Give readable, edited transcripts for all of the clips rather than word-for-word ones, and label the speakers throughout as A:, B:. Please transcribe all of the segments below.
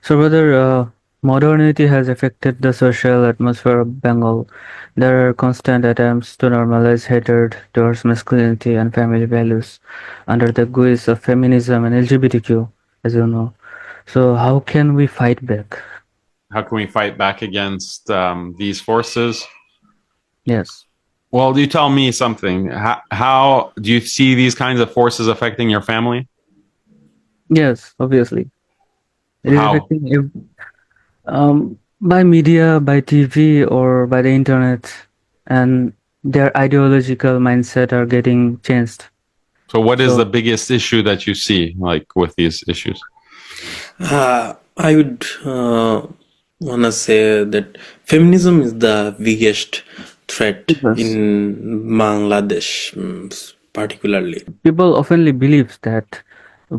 A: So, brother, modernity has affected the social atmosphere of Bengal. There are constant attempts to normalize hatred towards masculinity and family values under the guise of feminism and LGBTQ, as you know. So, how can we fight back?
B: How can we fight back against these forces?
A: Yes,
B: Well, you tell me something. How do you see these kinds of forces affecting your family?
A: yes, obviously. It is
B: How?
A: affecting by media, by TV, or by the internet, and their ideological mindset are getting changed.
B: So, what is the
A: So,
B: biggest issue that you see, like with these issues?
C: I would wanna say that feminism is the biggest threat
A: yes.
C: in Bangladesh, particularly.
A: People oftenly believe that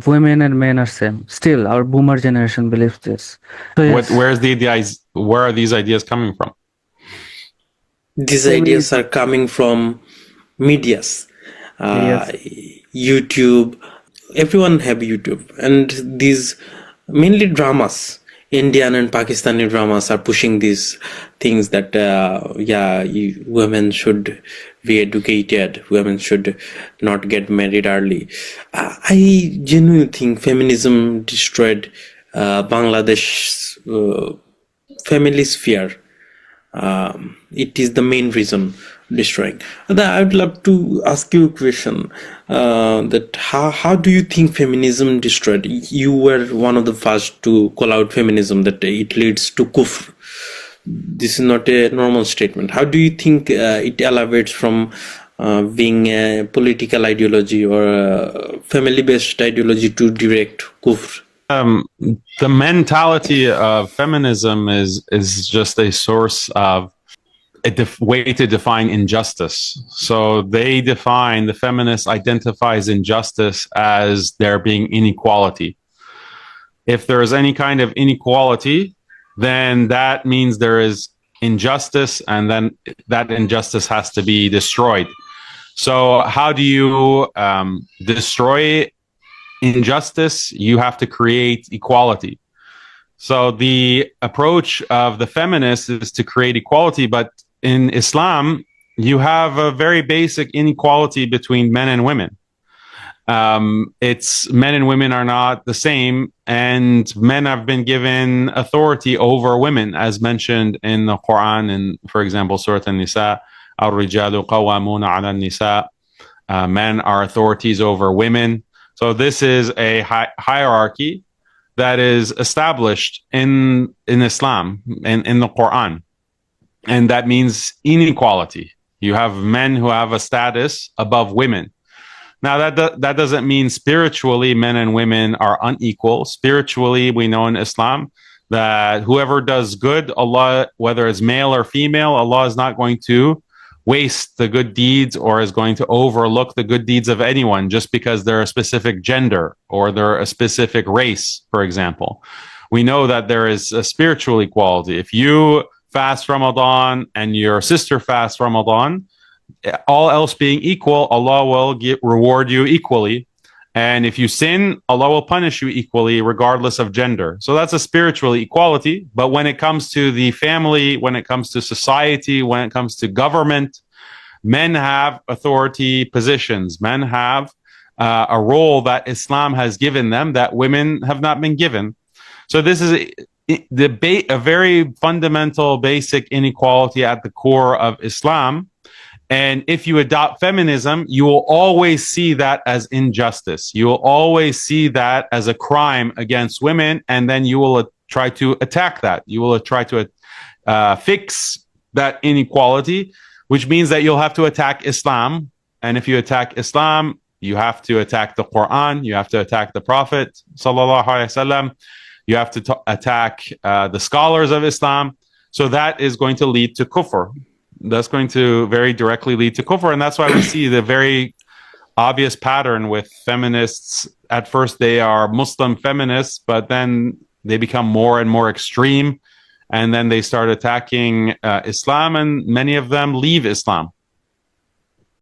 A: women and men are same. Still, our boomer generation believes this. So
B: What?
A: yes,
B: Where's the ideas? Where are these ideas coming from?
C: These ideas
A: feminism.
C: are coming from medias, uh,
A: Yes,
C: YouTube. Everyone have YouTube, and these mainly dramas. Indian and Pakistani dramas are pushing these things that women should be educated, women should not get married early. I genuinely think feminism destroyed Bangladesh's family sphere. It is the main reason destroying. I would love to ask you a question. That how do you think feminism destroyed? You were one of the first to call out feminism that it leads to kufr. This is not a normal statement. How do you think it elevates from being a political ideology or a family-based ideology to direct kufr?
B: Um, the mentality of feminism is just a source of way to define injustice. So they define, the feminist identifies injustice as there being inequality. If there is any kind of inequality, then that means there is injustice, and then that injustice has to be destroyed. So how do you destroy injustice? You have to create equality. So the approach of the feminists is to create equality, but in Islam, you have a very basic inequality between men and women. It's men and women are not the same, and men have been given authority over women, as mentioned in the Quran, and for example, Surah An-Nisa, Al-Rijalu Qawwamuna 'ala An-Nisa. Men are authorities over women. So this is a hierarchy that is established in Islam and in the Quran, and that means inequality. You have men who have a status above women. Now that doesn't mean spiritually men and women are unequal. Spiritually, we know in Islam that whoever does good, Allah, whether it's male or female, Allah is not going to waste the good deeds or is going to overlook the good deeds of anyone just because they're a specific gender or they're a specific race, for example. We know that there is a spiritual equality. If you fast Ramadan and your sister fasts Ramadan, all else being equal, Allah will reward you equally. And if you sin, Allah will punish you equally, regardless of gender. So that's a spiritual equality. But when it comes to the family, when it comes to society, when it comes to government, men have authority positions. Men have a role that Islam has given them that women have not been given. So this is a very fundamental, basic inequality at the core of Islam. And if you adopt feminism, you will always see that as injustice. You will always see that as a crime against women, and then you will try to attack that. You will try to fix that inequality, which means that you'll have to attack Islam. And if you attack Islam, you have to attack the Quran. You have to attack the Prophet, sallallahu alaihi wasallam. You have to attack the scholars of Islam. So that is going to lead to kufr. That's going to very directly lead to kufr. And that's why we see the very obvious pattern with feminists. At first, they are Muslim feminists, but then they become more and more extreme. And then they start attacking Islam, and many of them leave Islam.